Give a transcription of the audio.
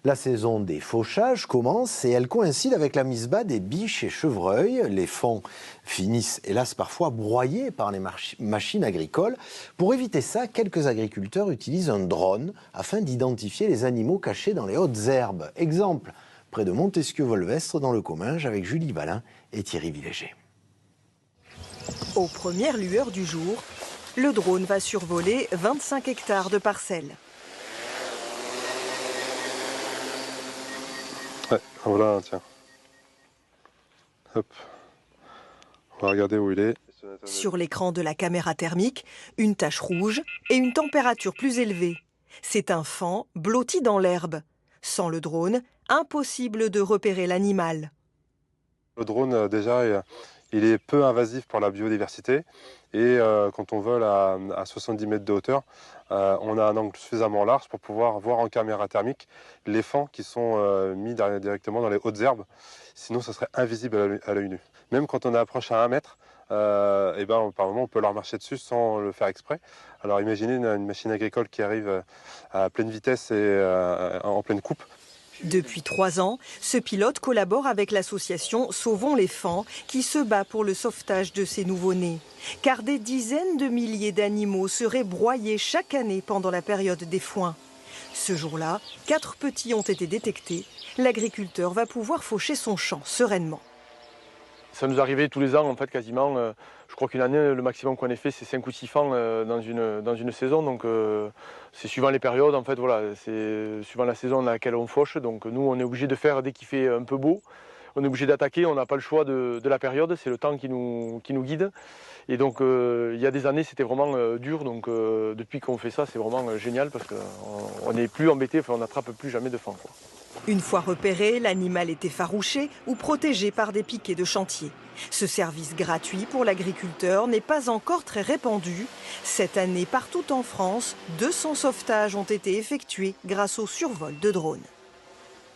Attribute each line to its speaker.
Speaker 1: La saison des fauchages commence et elle coïncide avec la mise bas des biches et chevreuils. Les fonds finissent hélas parfois broyés par les machines agricoles. Pour éviter ça, quelques agriculteurs utilisent un drone afin d'identifier les animaux cachés dans les hautes herbes. Exemple, près de Montesquieu-Volvestre dans le Comminges avec Julie Valin et Thierry Villéger.
Speaker 2: Aux premières lueurs du jour, le drone va survoler 25 hectares de parcelles.
Speaker 3: Ouais, voilà, tiens. Hop. On va regarder où il est.
Speaker 2: Sur l'écran de la caméra thermique, une tache rouge et une température plus élevée. C'est un faon blotti dans l'herbe. Sans le drone, impossible de repérer l'animal.
Speaker 3: Le drone, déjà, il est peu invasif pour la biodiversité. Et quand on vole à 70 mètres de hauteur, on a un angle suffisamment large pour pouvoir voir en caméra thermique les faons qui sont mis directement dans les hautes herbes. Sinon, ça serait invisible à l'œil nu. Même quand on approche à 1 mètre, par moment, on peut leur marcher dessus sans le faire exprès. Alors imaginez une machine agricole qui arrive à pleine vitesse et en pleine coupe.
Speaker 2: Depuis 3 ans, ce pilote collabore avec l'association Sauvons les Faons qui se bat pour le sauvetage de ces nouveau-nés. Car des dizaines de milliers d'animaux seraient broyés chaque année pendant la période des foins. Ce jour-là, 4 petits ont été détectés. L'agriculteur va pouvoir faucher son champ sereinement.
Speaker 4: Ça nous arrivait tous les ans, en fait, quasiment. Je crois qu'une année, le maximum qu'on ait fait, c'est 5 ou 6 faons dans une saison. Donc, c'est suivant les périodes, en fait, voilà. C'est suivant la saison dans laquelle on fauche. Donc, nous, on est obligé de faire dès qu'il fait un peu beau. On est obligé d'attaquer, on n'a pas le choix de la période. C'est le temps qui nous guide. Et donc, il y a des années, c'était vraiment dur. Donc, depuis qu'on fait ça, c'est vraiment génial parce qu'on n'est plus embêté, on n'attrape plus jamais de faons, quoi.
Speaker 2: Une fois repéré, l'animal est effarouché ou protégé par des piquets de chantier. Ce service gratuit pour l'agriculteur n'est pas encore très répandu. Cette année, partout en France, 200 sauvetages ont été effectués grâce au survol de drones.